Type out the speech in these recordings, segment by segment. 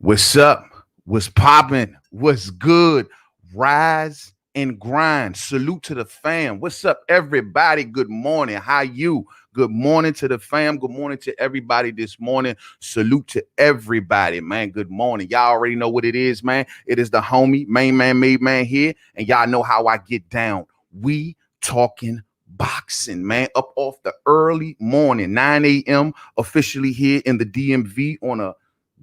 What's up? What's popping? What's good? Rise and grind. Salute to the fam. What's up, everybody? Good morning. How you? Good morning to the fam. Good morning to everybody this morning. Salute to everybody, man. Good morning. Y'all already know what it is, man. It is the homie, Mainman Mademan here, and y'all know how I get down. We talking boxing, man. Up off the early morning, 9 a.m. officially here in the DMV on a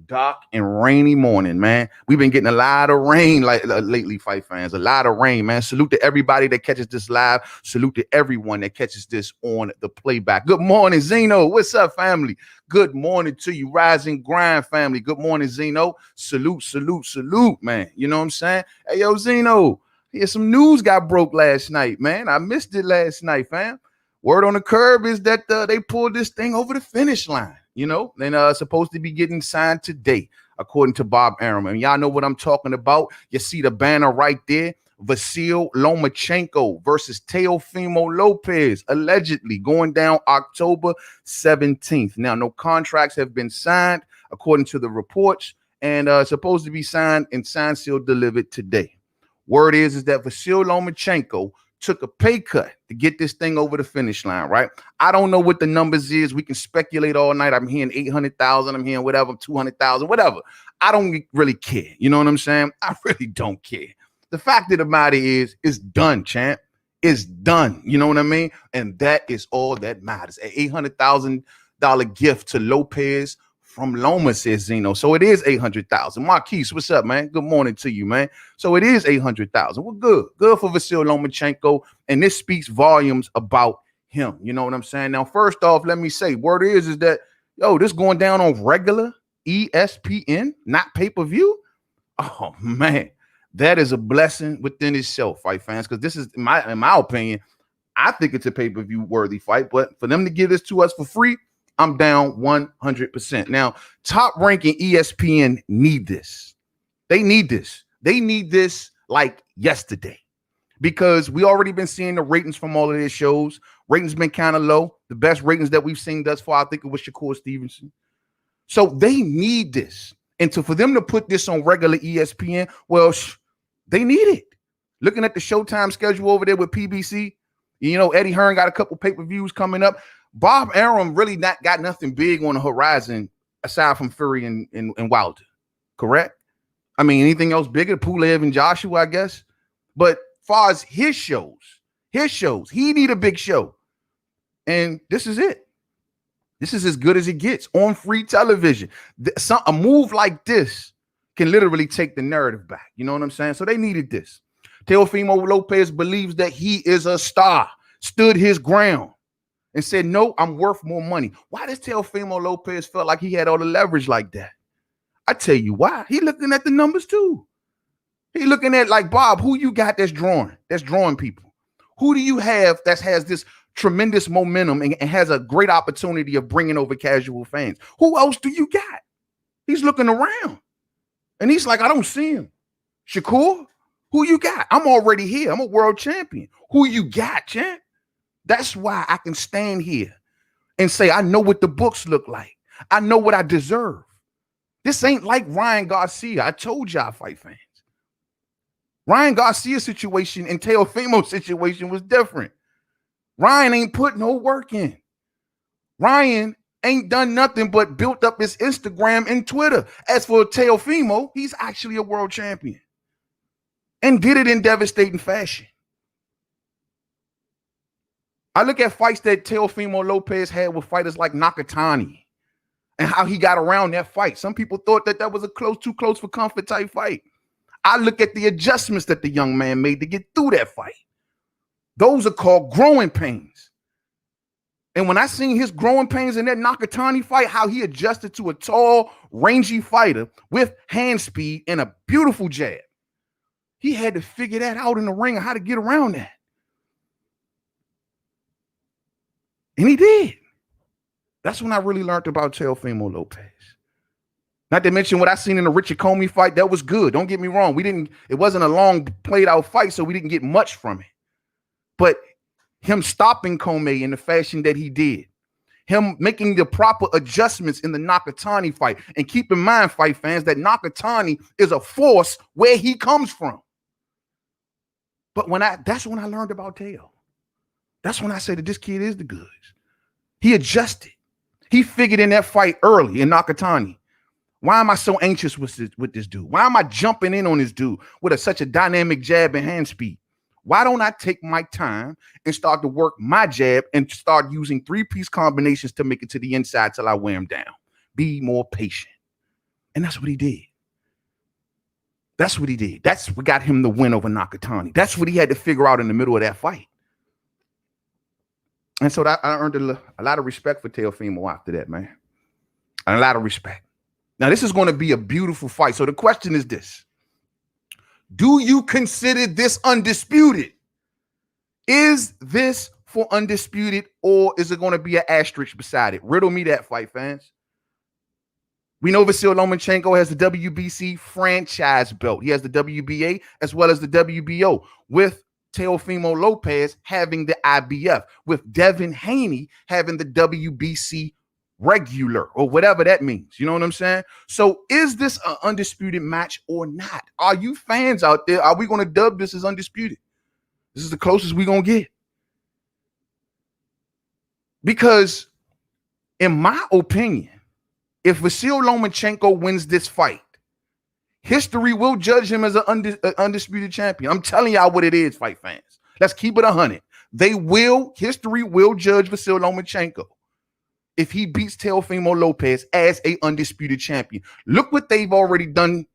dark and rainy morning, man. We've been getting a lot of rain lately, fight fans. A lot of rain, man. Salute to everybody that catches this live. Salute to everyone that catches this on the playback. Good morning, Zeno. What's up, family? Good morning to you, Rise and Grind family. Good morning, Zeno. Salute, salute, salute, man. You know what I'm saying? Hey, yo, Zeno. Here's some news got broke last night, man. I missed it last night, fam. Word on the curb is that they pulled this thing over the finish line. You know, and supposed to be getting signed today, according to Bob Arum. And y'all know what I'm talking about. You see the banner right there. Vasyl Lomachenko versus Teofimo Lopez, allegedly going down October 17th. Now, no contracts have been signed, according to the reports, and supposed to be signed and signed, sealed, delivered today. Word is that Vasyl Lomachenko took a pay cut to get this thing over the finish line, right? I don't know what the numbers is. We can speculate all night. I'm hearing 800,000. I'm hearing whatever, 200,000, whatever. I don't really care. You know what I'm saying? I really don't care. The fact of the matter is, it's done, champ. It's done. You know what I mean? And that is all that matters. An $800,000 gift to Lopez from Loma, says Zeno. So it is 800,000. Marquise, what's up, man? Good morning to you, man. So it is 800,000. Well, good. Good for Vasyl Lomachenko. And this speaks volumes about him. You know what I'm saying? Now, first off, let me say, word is that, yo, this going down on regular ESPN, not pay-per-view. Oh, man. That is a blessing within itself, fight fans, because this is, in my opinion, I think it's a pay-per-view worthy fight. But for them to give this to us for free, I'm down 100%. Now, top ranking ESPN need this. They need this. They need this like yesterday, because we already been seeing the ratings from all of their shows. Ratings been kind of low. The best ratings that we've seen thus far, I think it was Shakur Stevenson. So they need this. And for them to put this on regular ESPN, well, they need it. Looking at the Showtime schedule over there with PBC, you know, Eddie Hearn got a couple pay-per-views coming up. Bob Arum really not got nothing big on the horizon aside from Fury and Wilder, correct? I mean, anything else bigger? Pulev and Joshua, I guess. But far as his shows, he need a big show. And this is it. This is as good as it gets on free television. A move like this can literally take the narrative back. You know what I'm saying? So they needed this. Teofimo Lopez believes that he is a star, stood his ground, and said, no, I'm worth more money. Why does Teofimo Lopez feel like he had all the leverage like that? I tell you why. He looking at the numbers too. He looking at, like, Bob, who you got that's drawing people? Who do you have that has this tremendous momentum and has a great opportunity of bringing over casual fans? Who else do you got? He's looking around, and he's like, I don't see him. Shakur, who you got? I'm already here. I'm a world champion. Who you got, champ? That's why I can stand here and say, I know what the books look like. I know what I deserve. This ain't like Ryan Garcia. I told y'all, fight fans. Ryan Garcia's situation and Teofimo's situation was different. Ryan ain't put no work in. Ryan ain't done nothing but built up his Instagram and Twitter. As for Teofimo, he's actually a world champion and did it in devastating fashion. I look at fights that Teofimo Lopez had with fighters like Nakatani and how he got around that fight. Some people thought that was a too close for comfort type fight. I look at the adjustments that the young man made to get through that fight. Those are called growing pains. And when I seen his growing pains in that Nakatani fight, how he adjusted to a tall, rangy fighter with hand speed and a beautiful jab, he had to figure that out in the ring and how to get around that. And he did. That's when I really learned about Teofimo Lopez. Not to mention what I seen in the Richard Comey fight. That was good. Don't get me wrong. It wasn't a long played out fight, so we didn't get much from it. But him stopping Comey in the fashion that he did, him making the proper adjustments in the Nakatani fight. And keep in mind, fight fans, that Nakatani is a force where he comes from. But that's when I learned about Teo. That's when I said that this kid is the goods. He adjusted. He figured in that fight early in Nakatani. Why am I so anxious with this dude? Why am I jumping in on this dude with such a dynamic jab and hand speed? Why don't I take my time and start to work my jab and start using three-piece combinations to make it to the inside till I wear him down? Be more patient. And that's what he did. That's what he did. That's what got him the win over Nakatani. That's what he had to figure out in the middle of that fight. And so I earned a lot of respect for Teofimo after that, man. And a lot of respect. Now, this is going to be a beautiful fight. So the question is this. Do you consider this undisputed? Is this for undisputed, or is it going to be an asterisk beside it? Riddle me that, fight fans. We know Vasyl Lomachenko has the WBC franchise belt. He has the WBA as well as the WBO, with Teofimo Lopez having the IBF, with Devin Haney having the WBC regular, or whatever that means. You know what I'm saying? So is this an undisputed match or not? Are you fans out there? Are we going to dub this as undisputed? This is the closest we're going to get. Because in my opinion, if Vasyl Lomachenko wins this fight, history will judge him as an undisputed champion. I'm telling y'all what it is, fight fans. Let's keep it 100. History will judge Vasyl Lomachenko if he beats Teofimo Lopez as a undisputed champion. Look what they've already done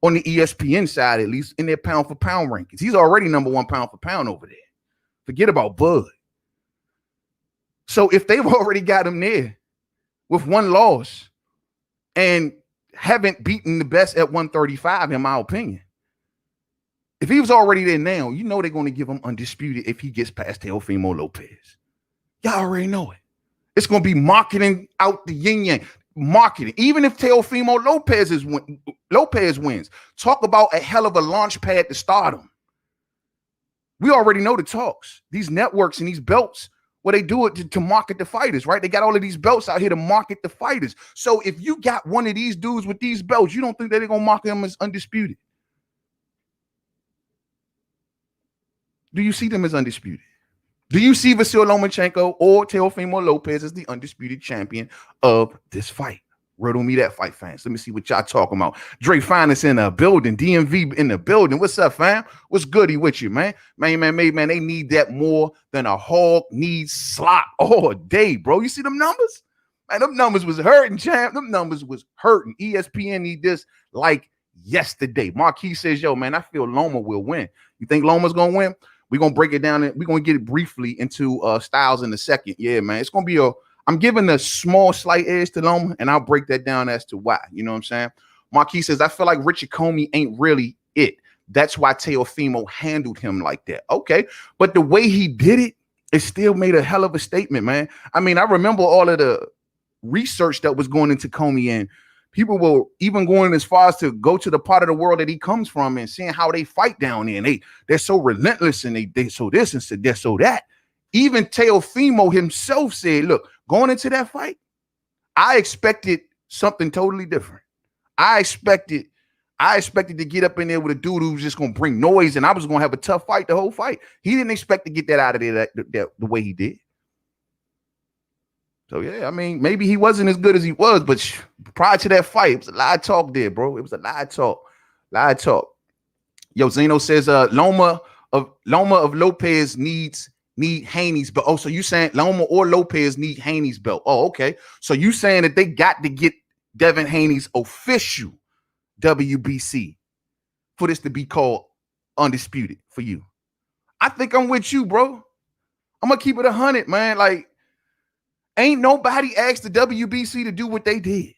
on the ESPN side, at least in their pound for pound rankings. He's already #1 pound for pound over there. Forget about Bud. So if they've already got him there with one loss and haven't beaten the best at 135, in my opinion, if he was already there now, you know they're going to give him undisputed if he gets past Teofimo Lopez. Y'all already know it. It's going to be marketing out the yin-yang. Marketing. Even if Teofimo Lopez wins, talk about a hell of a launch pad to stardom. We already know the talks. These networks and these belts, well, they do it to market the fighters, right? They got all of these belts out here to market the fighters. So if you got one of these dudes with these belts, you don't think that they're going to market them as undisputed? Do you see them as undisputed? Do you see Vasyl Lomachenko or Teofimo Lopez as the undisputed champion of this fight? Riddle me that, fight fans. Let me see what y'all talking about. Dre Finest in the building. DMV in the building. What's up, fam? What's goody with you, man? Mainman Mademan, they need that more than a hog needs slop all day, bro. You see them numbers? Man, them numbers was hurting, champ. Them numbers was hurting. ESPN need this like yesterday. Marquis says, yo, man, I feel Loma will win. You think Loma's going to win? We're going to break it down. We're going to get it briefly into styles in a second. Yeah, man. It's going to be I'm giving a small slight edge to Loma, and I'll break that down as to why. You know what I'm saying? Marquis says, I feel like Richard Comey ain't really it. That's why Teofimo handled him like that. Okay. But the way he did it, it still made a hell of a statement, man. I mean, I remember all of the research that was going into Comey, and people were even going as far as to go to the part of the world that he comes from and seeing how they fight down there. And they're so relentless, and they so this and they're so that. Even Teofimo himself said, look, going into that fight, I expected something totally different. I expected to get up in there with a dude who was just going to bring noise, and I was going to have a tough fight the whole fight. He didn't expect to get that out of there the way he did. So, yeah, I mean, maybe he wasn't as good as he was, but prior to that fight, it was a lot of talk there, bro. It was a lot of talk. Yo, Zeno says Loma of Lopez need Haney's belt. Oh, so you saying Loma or Lopez need Haney's belt? Oh, okay. So you saying that they got to get Devin Haney's official WBC for this to be called undisputed for you? I think I'm with you, bro. I'm gonna keep it 100, man. Like, ain't nobody asked the WBC to do what they did.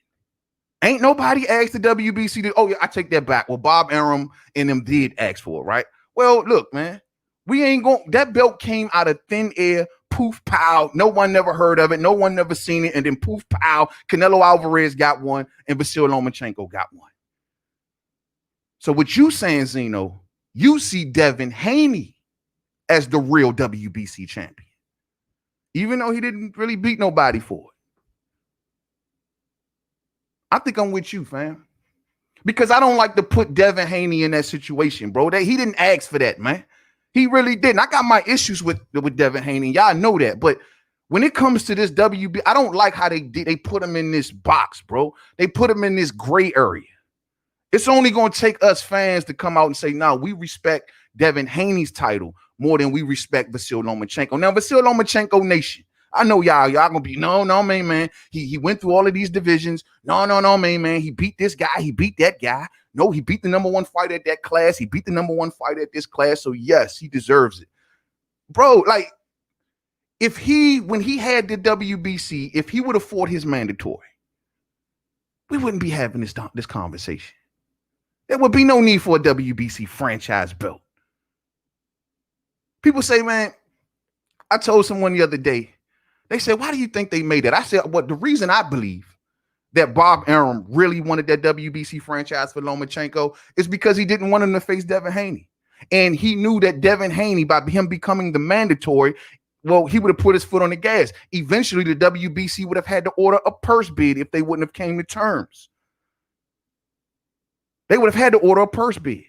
Ain't nobody asked the WBC to. Oh yeah, I take that back. Well, Bob Arum and them did ask for it, right? Well, look, man. We ain't going. That belt came out of thin air, poof, pow. No one never heard of it. No one never seen it. And then poof, pow. Canelo Alvarez got one, and Vasyl Lomachenko got one. So what you saying, Zeno? You see Devin Haney as the real WBC champion, even though he didn't really beat nobody for it. think I'm with you, fam. Because I don't like to put Devin Haney in that situation, bro. He didn't ask for that, man. He really didn't. I got my issues with Devin Haney. Y'all know that. But when it comes to this WB, I don't like how they put him in this box, bro. They put him in this gray area. It's only going to take us fans to come out and say, no, we respect Devin Haney's title more than we respect Vasyl Lomachenko. Now, Vasyl Lomachenko Nation, I know y'all gonna be, no, man. He went through all of these divisions. No, man. He beat this guy. He beat that guy. No, he beat the number one fighter at that class. He beat the number one fighter at this class. So yes, he deserves it. Bro, like, when he had the WBC, if he would have fought his mandatory, we wouldn't be having this conversation. There would be no need for a WBC franchise belt. People say, man, I told someone the other day, they said, why do you think they made it? I said, well, the reason I believe that Bob Arum really wanted that WBC franchise for Lomachenko is because he didn't want him to face Devin Haney. And he knew that Devin Haney, by him becoming the mandatory, well, he would have put his foot on the gas. Eventually, the WBC would have had to order a purse bid if they wouldn't have came to terms. They would have had to order a purse bid.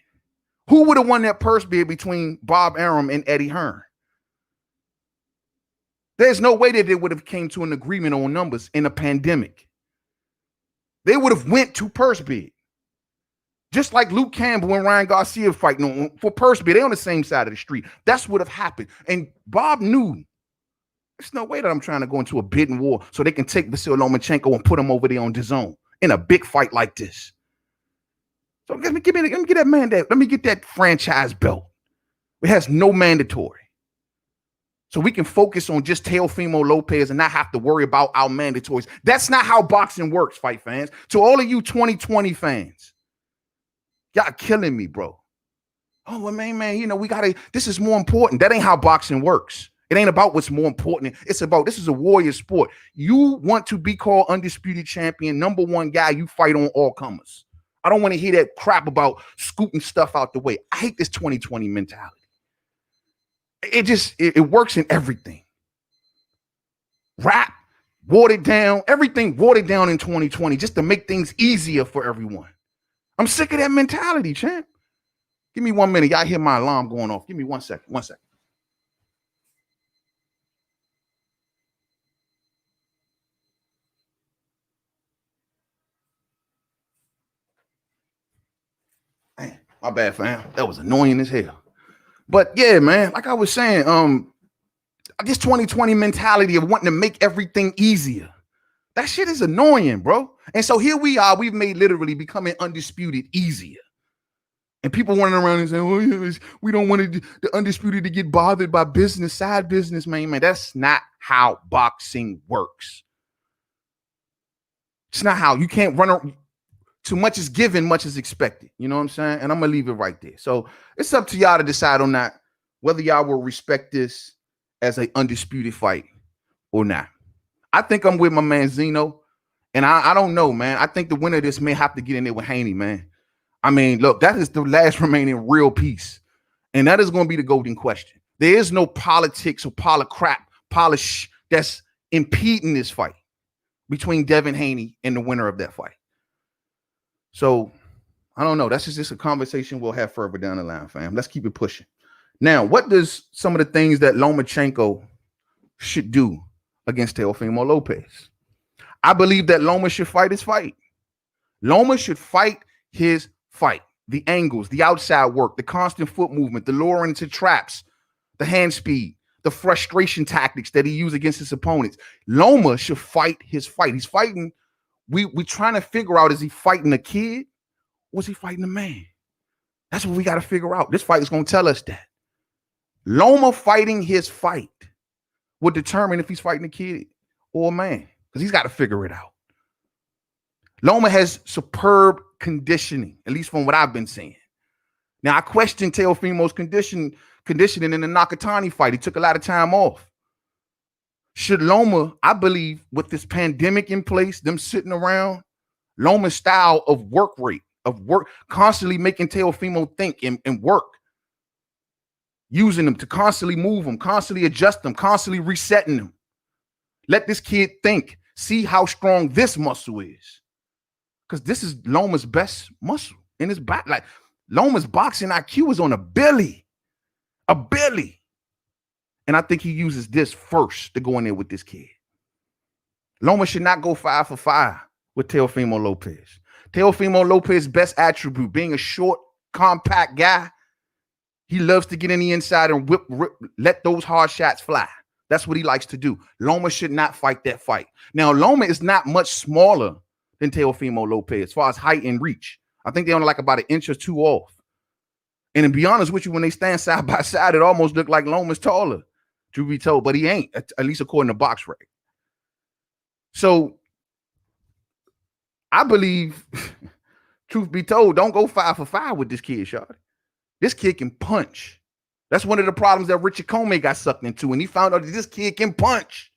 Who would have won that purse bid between Bob Arum and Eddie Hearn? There's no way that they would have came to an agreement on numbers in a pandemic. They would have went to purse bid. Just like Luke Campbell and Ryan Garcia fighting for purse bid. They're on the same side of the street. That's what have happened. And Bob knew there's no way that I'm trying to go into a bidding war so they can take Vasyl Lomachenko and put him over there on DAZN in a big fight like this. So let me get that mandate. Let me get that franchise belt. It has no mandatory. So we can focus on just Teofimo Lopez and not have to worry about our mandatories. That's not how boxing works, fight fans. To all of you 2020 fans, y'all killing me, bro. Oh, well, man, this is more important. That ain't how boxing works. It ain't about what's more important. It's about, this is a warrior sport. You want to be called undisputed champion, number one guy, you fight on all comers. I don't want to hear that crap about scooting stuff out the way. I hate this 2020 mentality. It works in everything. Rap, watered down, everything watered down in 2020 just to make things easier for everyone. I'm sick of that mentality, champ. Give me 1 minute. Y'all hear my alarm going off. Give me 1 second. 1 second. Man, my bad, fam. That was annoying as hell. But yeah, man, like I was saying, this 2020 mentality of wanting to make everything easier, that shit is annoying, bro. And so here we are, we've made literally becoming undisputed easier. And people running around and saying, well, we don't want the undisputed to get bothered by business, side business, man. That's not how boxing works. It's not how. You can't run around. Too much is given, much is expected. You know what I'm saying? And I'm going to leave it right there. So it's up to y'all to decide on that, whether y'all will respect this as an undisputed fight or not. I think I'm with my man Zeno. And I don't know, man. I think the winner of this may have to get in there with Haney, man. I mean, look, that is the last remaining real piece. And that is going to be the golden question. There is no politics or polish that's impeding this fight between Devin Haney and the winner of that fight. So I don't know. That's just a conversation we'll have further down the line, fam. Let's keep it pushing. Now, what does some of the things that Lomachenko should do against Teofimo Lopez? I believe that Loma should fight his fight. Loma should fight his fight. The angles, the outside work, the constant foot movement, the luring into traps, the hand speed, the frustration tactics that he used against his opponents. Loma should fight his fight. He's fighting. We trying to figure out, is he fighting a kid or is he fighting a man? That's what we got to figure out. This fight is going to tell us that. Loma fighting his fight will determine if he's fighting a kid or a man, because he's got to figure it out. Loma has superb conditioning, at least from what I've been seeing. Now, I question Teofimo's conditioning in the Nakatani fight. He took a lot of time off. Should Loma, I believe, with this pandemic in place, them sitting around, Loma's style of work rate, of work, constantly making Teofimo think and work, using them to constantly move them, constantly adjust them, constantly resetting them. Let this kid think, see how strong this muscle is. because this is Loma's best muscle in his back. Like Loma's boxing IQ is on a billy. And I think he uses this first to go in there with this kid. Loma should not go 5 for 5 with Teofimo Lopez. Teofimo Lopez's best attribute, being a short, compact guy, he loves to get in the inside and let those hard shots fly. That's what he likes to do. Loma should not fight that fight. Now, Loma is not much smaller than Teofimo Lopez as far as height and reach. I think they're only like about an inch or two off. And to be honest with you, when they stand side by side, it almost looked like Loma's taller, truth be told, but he ain't, at least according to BoxRec. So I believe, truth be told, don't go 5 for 5 with this kid, Shawty. This kid can punch. That's one of the problems that Richard Comey got sucked into, and he found out that this kid can punch.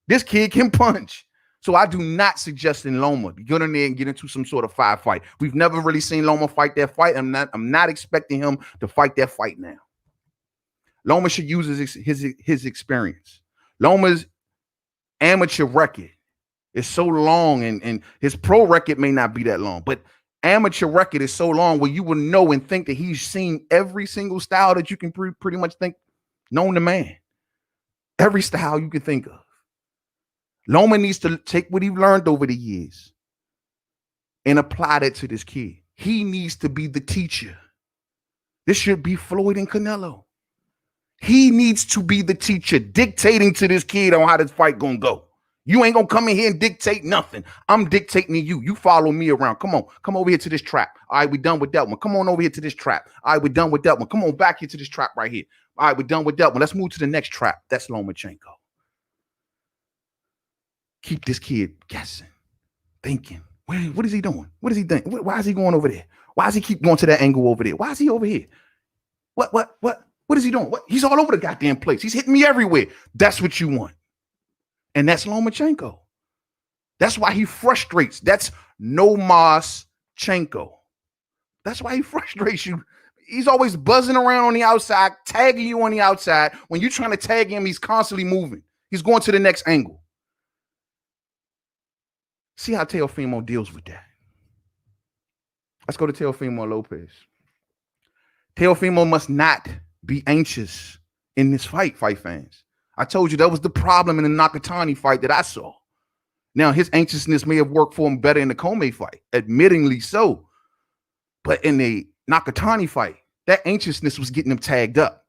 This kid can punch. So I do not suggest in Loma to get in there and get into some sort of 5 fight. We've never really seen Loma fight that fight. I'm not expecting him to fight that fight now. Loma should use his experience. Loma's amateur record is so long, and his pro record may not be that long, but amateur record is so long where you will know and think that he's seen every single style that you can pretty much think known to man. Every style you can think of. Loma needs to take what he learned over the years and apply that to this kid. He needs to be the teacher. This should be Floyd and Canelo. He needs to be the teacher, dictating to this kid on how this fight gonna go. You ain't gonna come in here and dictate nothing. I'm dictating to you. You follow me around. Come on. Come over here to this trap. All right, we're done with that one. Come on over here to this trap. All right, we're done with that one. Come on back here to this trap right here. All right, we're done with that one. Let's move to the next trap. That's Lomachenko. Keep this kid guessing, thinking. What is he doing? What is he doing? Why is he going over there? Why does he keep going to that angle over there? Why is he over here? What is he doing? He's all over the goddamn place. He's hitting me everywhere. That's what you want. And that's Lomachenko. That's why he frustrates. That's Lomachenko. That's why he frustrates you. He's always buzzing around on the outside, tagging you on the outside. When you're trying to tag him, he's constantly moving. He's going to the next angle. See how Teofimo deals with that. Let's go to Teofimo Lopez. Teofimo must not be anxious in this fight fans. I told you that was the problem in the Nakatani fight that I saw. Now, his anxiousness may have worked for him better in the Comey fight, admittingly so. But in the Nakatani fight, that anxiousness was getting him tagged up.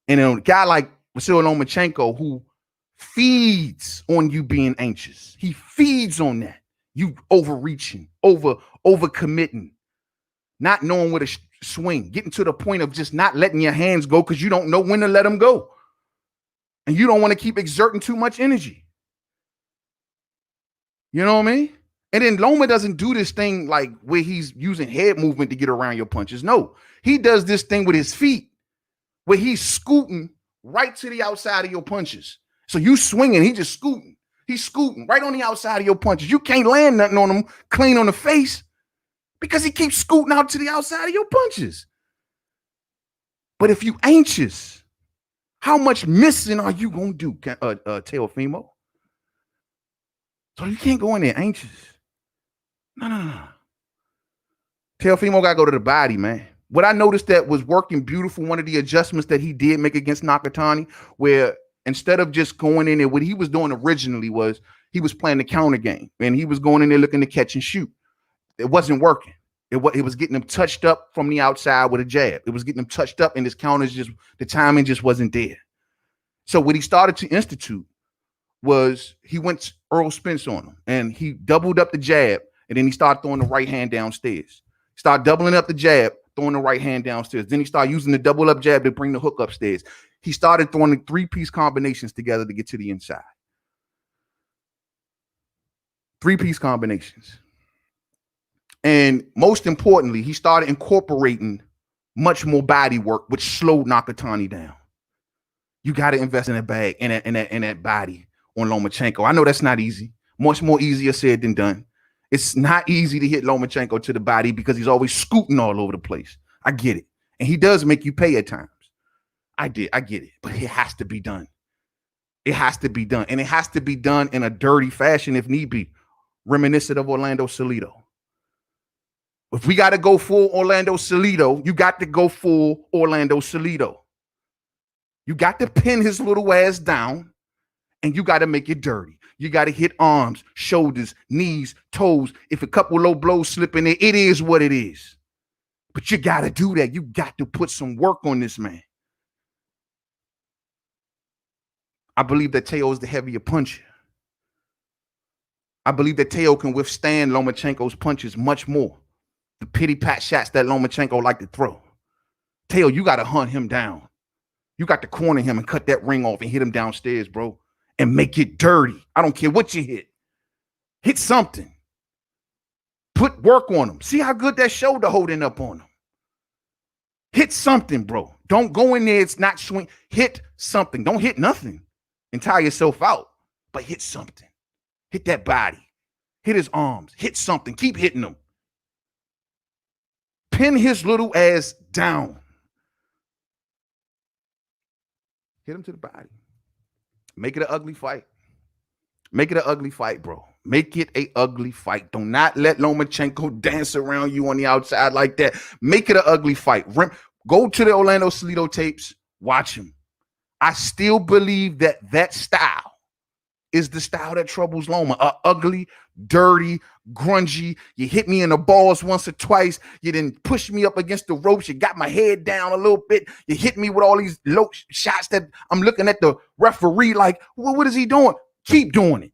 And a guy like Vasyl Lomachenko, who feeds on you being anxious. He feeds on that. You overreaching, over committing, not knowing where to swing, getting to the point of just not letting your hands go because you don't know when to let them go. And you don't want to keep exerting too much energy. You know what I mean? And then Loma doesn't do this thing like where he's using head movement to get around your punches. No, he does this thing with his feet where he's scooting right to the outside of your punches. So you swinging, he just scooting. He's scooting right on the outside of your punches. You can't land nothing on him clean on the face because he keeps scooting out to the outside of your punches. But if you anxious, how much missing are you going to do, Teofimo? So you can't go in there anxious. No. Teofimo got to go to the body, man. What I noticed that was working beautiful, one of the adjustments that he did make against Nakatani, where instead of just going in there, what he was doing originally was he was playing the counter game, and he was going in there looking to catch and shoot. It wasn't working. It was getting him touched up from the outside with a jab. It was getting him touched up, and his counters the timing just wasn't there. So what he started to institute was he went Earl Spence on him, and he doubled up the jab, and then he started throwing the right hand downstairs. Start doubling up the jab, throwing the right hand downstairs. Then he started using the double up jab to bring the hook upstairs. He started throwing the 3-piece combinations together to get to the inside. 3-piece combinations. And most importantly, he started incorporating much more body work, which slowed Nakatani down. You got to invest in that bag, in that body on Lomachenko. I know that's not easy. Much more easier said than done. It's not easy to hit Lomachenko to the body because he's always scooting all over the place. I get it. And he does make you pay at times. I get it. But it has to be done. It has to be done. And it has to be done in a dirty fashion if need be. reminiscent of Orlando Salido. If we got to go full Orlando Salido, you got to go full Orlando Salido. You got to pin his little ass down, and you got to make it dirty. You got to hit arms, shoulders, knees, toes. If a couple low blows slip in there, it is what it is. But you got to do that. You got to put some work on this man. I believe that Teo is the heavier puncher. I believe that Teo can withstand Lomachenko's punches much more. The pity pat shots that Lomachenko like to throw. Teo, you got to hunt him down. You got to corner him and cut that ring off and hit him downstairs, bro. And make it dirty. I don't care what you hit. Hit something. Put work on him. See how good that shoulder holding up on him. Hit something, bro. Don't go in there. It's not swing. Hit something. Don't hit nothing and tire yourself out. But hit something. Hit that body. Hit his arms. Hit something. Keep hitting him. Pin his little ass down. Hit him to the body. Make it an ugly fight. Make it an ugly fight, bro. Make it an ugly fight. Do not let Lomachenko dance around you on the outside like that. Make it an ugly fight. Go to the Orlando Salido tapes. Watch him. I still believe that that style is the style that troubles Loma. Ugly, dirty, grungy. You hit me in the balls once or twice. You didn't push me up against the ropes. You got my head down a little bit. You hit me with all these low shots that I'm looking at the referee like, well, what is he doing? Keep doing it.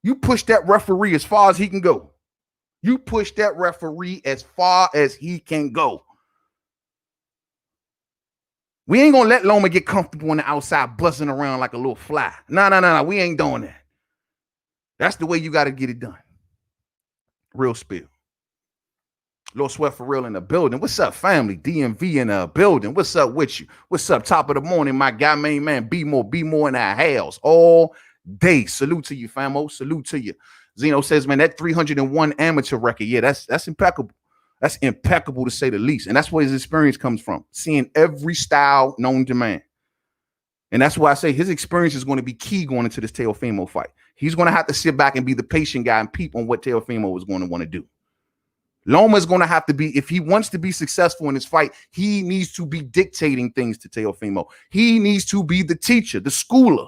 You push that referee as far as he can go. You push that referee as far as he can go. We ain't gonna let Loma get comfortable on the outside, buzzing around like a little fly. No. We ain't doing that. That's the way you got to get it done. Real spill. Lil Sweat for real in the building. What's up, family? DMV in the building. What's up with you? What's up? Top of the morning, my guy, main man. Be more in our house all day. Salute to you, famo. Salute to you. Zeno says, man, that 301 amateur record, yeah, that's impeccable. That's impeccable to say the least. And that's where his experience comes from. Seeing every style known to man. And that's why I say his experience is going to be key going into this Teofimo fight. He's going to have to sit back and be the patient guy and peep on what Teofimo is going to want to do. Loma is going to have to be, if he wants to be successful in this fight, he needs to be dictating things to Teofimo. He needs to be the teacher, the schooler.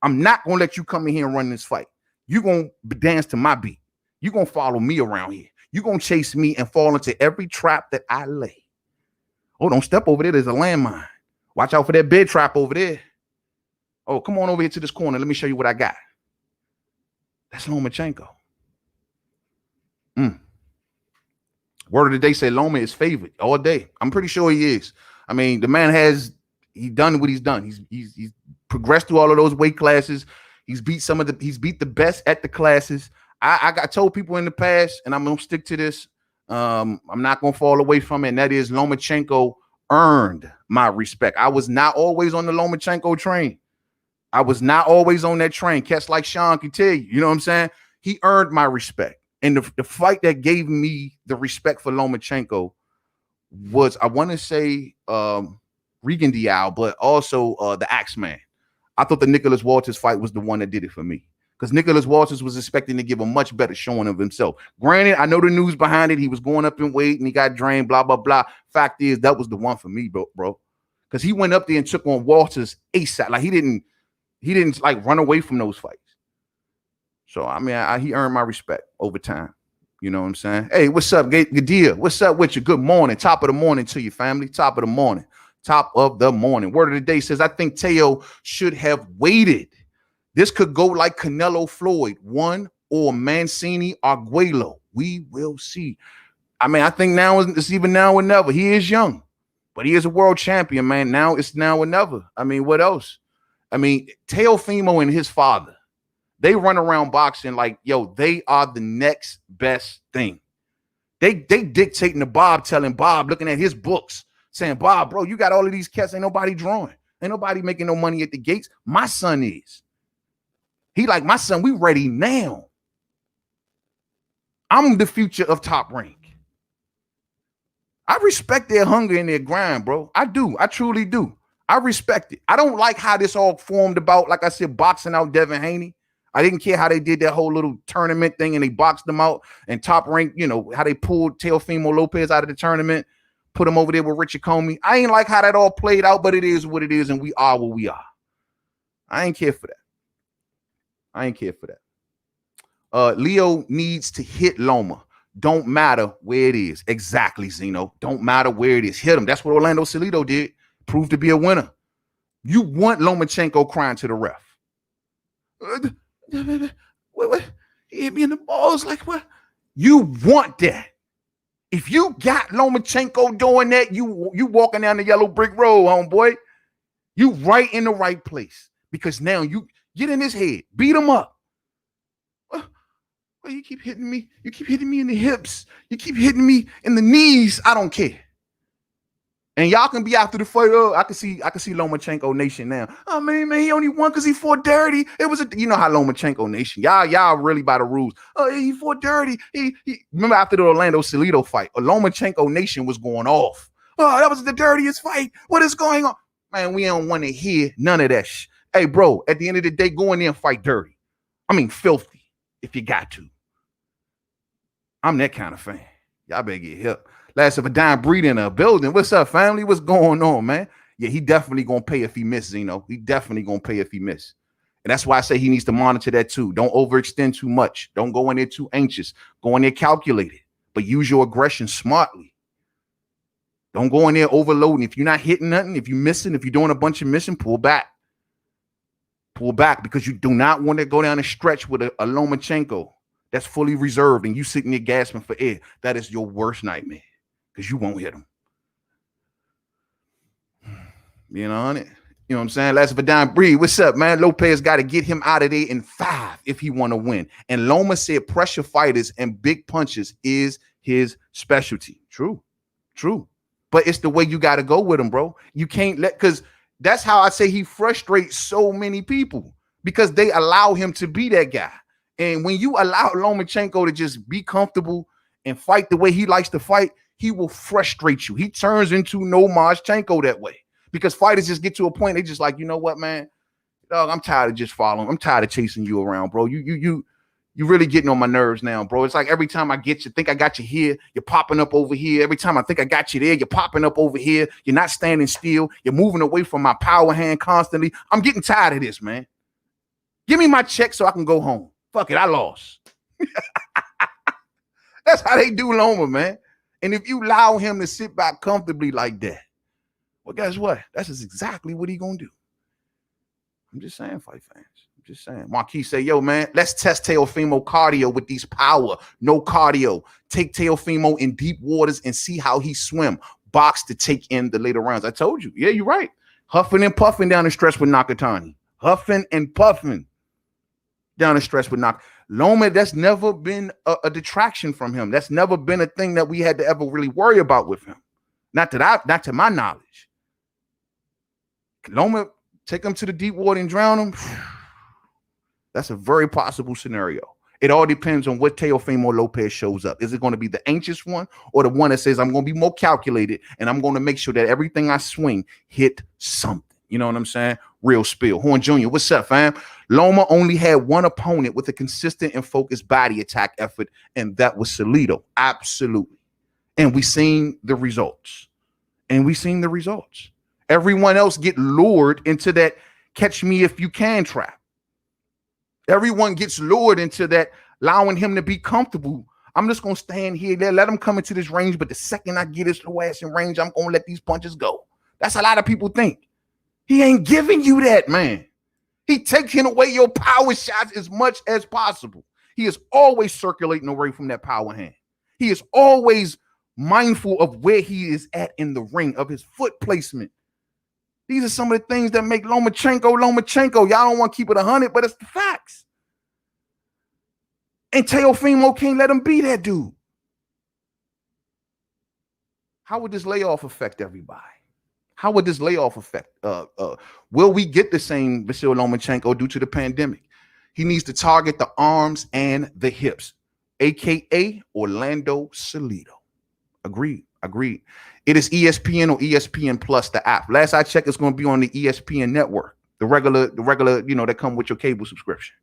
I'm not going to let you come in here and run this fight. You're going to dance to my beat. You're going to follow me around here. You're going to chase me and fall into every trap that I lay. Oh, don't step over there. There's a landmine. Watch out for that bed trap over there. Oh, come on over here to this corner. Let me show you what I got. That's Lomachenko. Word of the day said Loma is favored all day. I'm pretty sure he is. I mean, the man he's done what he's done. He's progressed through all of those weight classes. He's beat the best at the classes. I got told people in the past, and I'm gonna stick to this. I'm not gonna fall away from it, and that is Lomachenko earned my respect. I was not always on the Lomachenko train. I was not always on that train. Cats like Sean can tell you, you know what I'm saying? He earned my respect. And the fight that gave me the respect for Lomachenko was, I want to say Regan Dial, but also the Axeman. I thought the Nicholas Walters fight was the one that did it for me. Because Nicholas Walters was expecting to give a much better showing of himself. Granted, I know the news behind it. He was going up in weight and he got drained, blah, blah, blah. Fact is, that was the one for me, bro. Because he went up there and took on Walters ASAP. Like, he didn't like run away from those fights. So, I mean, he earned my respect over time. You know what I'm saying? Hey, what's up, Gadia? What's up with you? Good morning. Top of the morning to you, family. Top of the morning. Top of the morning. Word of the day says, I think Teo should have waited. This could go like Canelo Floyd, one, or Mancini Arguello. We will see. I mean, I think now it's even now or never. He is young, but he is a world champion, man. Now it's now or never. I mean, what else? I mean, Teofimo and his father, they run around boxing like, yo, they are the next best thing. They dictating to Bob, telling Bob, looking at his books, saying, Bob, bro, you got all of these cats. Ain't nobody drawing. Ain't nobody making no money at the gates. My son is. He like, my son, we ready now. I'm the future of Top Rank. I respect their hunger and their grind, bro. I do. I truly do. I respect it. I don't like how this all formed about, like I said, boxing out Devin Haney. I didn't care how they did that whole little tournament thing and they boxed them out and top rank, you know, how they pulled Teofimo Lopez out of the tournament, put him over there with Richard Comey. I ain't like how that all played out, but it is what it is, and we are what we are. I ain't care for that. I ain't care for that. Leo needs to hit Loma. Don't matter where it is. Exactly, Zeno. Don't matter where it is. Hit him. That's what Orlando Salido did. Proved to be a winner. You want Lomachenko crying to the ref. What? He hit me in the balls. Like, what? You want that. If you got Lomachenko doing that, you walking down the yellow brick road, homeboy. You right in the right place. Because now you get in his head. Beat him up. Well, you keep hitting me. You keep hitting me in the hips. You keep hitting me in the knees. I don't care. And y'all can be after the fight. Oh, I can see Lomachenko Nation now. Oh man, he only won because he fought dirty. It was you know how Lomachenko Nation. Y'all really by the rules. Oh, he fought dirty. He remember after the Orlando Salido fight, Lomachenko Nation was going off. Oh, that was the dirtiest fight. What is going on? Man, we don't want to hear none of that shit. Hey, bro, at the end of the day, go in there and fight dirty. I mean, filthy, if you got to. I'm that kind of fan. Y'all better get help. Last of a dying breed in a building. What's up, family? What's going on, man? Yeah, he definitely gonna pay if he misses, Zeno. He definitely gonna pay if he misses. And that's why I say he needs to monitor that too. Don't overextend too much. Don't go in there too anxious. Go in there calculated, but use your aggression smartly. Don't go in there overloading. If you're not hitting nothing, if you're missing, if you're doing a bunch of missing, pull back. Pull back because you do not want to go down a stretch with a Lomachenko that's fully reserved and you sitting there gasping for air. That is your worst nightmare because you won't hit him. You know what I'm saying? Last of a dying breed. What's up, man? Lopez got to get him out of there in 5 if he want to win. And Loma said pressure fighters and big punches is his specialty. True. But it's the way you got to go with him, bro. You can't because that's how I say he frustrates so many people because they allow him to be that guy. And when you allow Lomachenko to just be comfortable and fight the way he likes to fight, he will frustrate you. He turns into no Lomachenko that way because fighters just get to a point. They just like, you know what, man? Dog, I'm tired of just following. I'm tired of chasing you around, bro. You really getting on my nerves now, bro. It's like every time I get you, think I got you here, you're popping up over here. Every time I think I got you there, you're popping up over here. You're not standing still. You're moving away from my power hand constantly. I'm getting tired of this, man. Give me my check so I can go home. Fuck it, I lost. That's how they do Loma, man. And if you allow him to sit back comfortably like that, well, guess what? That's just exactly what he gonna do. I'm just saying, fight fans. I'm just saying. Marquis say, yo, man, let's test Teofimo cardio with these power. No cardio. Take Teofimo in deep waters and see how he swim. Box to take in the later rounds. I told you. Yeah, you're right. Huffing and puffing down the stretch with Nakatani. Huffing and puffing down the stretch with Loma. That's never been a detraction from him. That's never been a thing that we had to ever really worry about with him. Not to my knowledge. Loma, take him to the deep water and drown him. That's a very possible scenario. It all depends on what Teofimo Lopez shows up. Is it going to be the anxious one or the one that says, I'm going to be more calculated and I'm going to make sure that everything I swing hit something? You know what I'm saying? Real spill. Horn Jr., what's up, fam? Loma only had one opponent with a consistent and focused body attack effort, and that was Salido. Absolutely. And we seen the results. Everyone else get lured into that catch me if you can trap. Everyone gets lured into that, allowing him to be comfortable. I'm just going to stand here, let him come into this range, but the second I get his low ass in range, I'm going to let these punches go. That's a lot of people think. He ain't giving you that, man. He taking away your power shots as much as possible. He is always circulating away from that power hand. He is always mindful of where he is at in the ring, of his foot placement. These are some of the things that make Lomachenko. Y'all don't want to keep it 100, but it's the facts. And Teofimo can't let him be that dude. How would this layoff affect everybody? How would this layoff affect? Will we get the same Vasyl Lomachenko due to the pandemic? He needs to target the arms and the hips, a.k.a. Orlando Salido. Agreed. It is ESPN or ESPN Plus, the app. Last I checked, it's going to be on the ESPN network, the regular, that come with your cable subscription.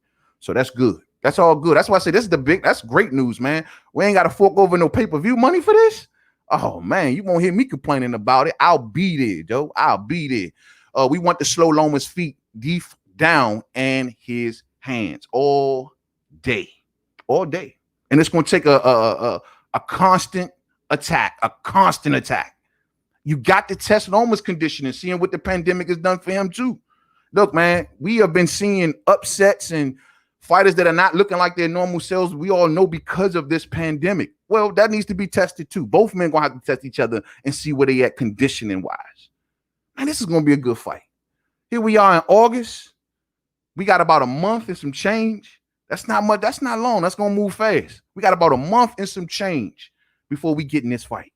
So that's good. That's all good. That's why I say this is that's great news, man. We ain't got to fork over no pay-per-view money for this. Oh, man, you won't hear me complaining about it. I'll be there, Joe. I'll be there. We want to slow Loma's feet deep down and his hands all day. All day. And it's going to take a constant attack, You got to test Loma's condition and seeing what the pandemic has done for him too. Look, man, we have been seeing upsets and fighters that are not looking like their normal selves. We all know because of this pandemic. Well, that needs to be tested too. Both men going to have to test each other and see where they at conditioning wise. Man, this is going to be a good fight. Here we are in August. We got about a month and some change. That's not much. That's not long. That's going to move fast. We got about a month and some change before we get in this fight.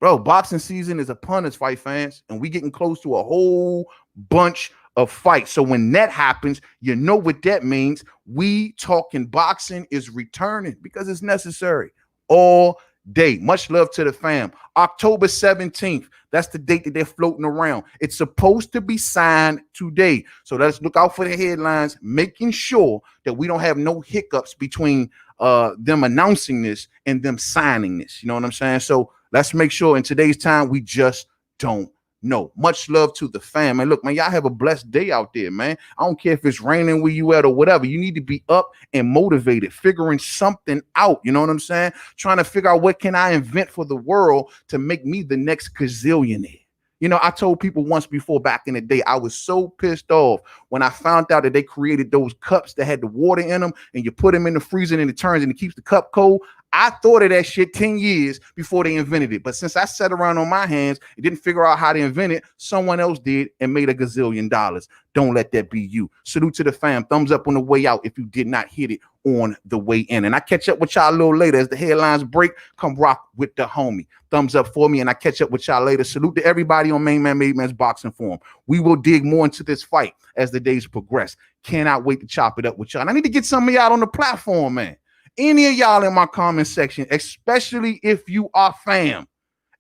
Bro, boxing season is upon us, fight fans, and we getting close to a whole bunch of fights. So when that happens, you know what that means. We Talking Boxing is returning because it's necessary all day. Much love to the fam. October 17th. That's the date that they're floating around. It's supposed to be signed today. So let's look out for the headlines, making sure that we don't have no hiccups between them announcing this and them signing this. You know what I'm saying? So let's make sure in today's time, we just don't know. Much love to the fam. And look, man, y'all have a blessed day out there, man. I don't care if it's raining where you at or whatever. You need to be up and motivated, figuring something out. You know what I'm saying? Trying to figure out what can I invent for the world to make me the next gazillionaire. You know, I told people once before back in the day, I was so pissed off when I found out that they created those cups that had the water in them and you put them in the freezer and it turns and it keeps the cup cold. I thought of that shit 10 years before they invented it. But since I sat around on my hands and didn't figure out how to invent it, someone else did and made a gazillion dollars. Don't let that be you. Salute to the fam. Thumbs up on the way out if you did not hit it on the way in. And I catch up with y'all a little later as the headlines break. Come rock with the homie. Thumbs up for me, and I catch up with y'all later. Salute to everybody on Mainman Mademan's Boxing Forum. We will dig more into this fight as the days progress. Cannot wait to chop it up with y'all. And I need to get some of y'all on the platform, man. Any of y'all in my comment section, especially if you are fam,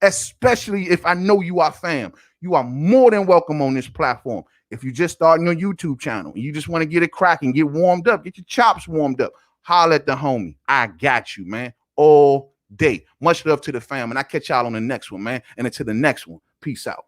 especially if I know you are fam, you are more than welcome on this platform. If you're just starting your YouTube channel and you just want to get it cracking, get warmed up, get your chops warmed up, holler at the homie. I got you, man, all day. Much love to the fam, and I catch y'all on the next one, man. And until the next one, peace out.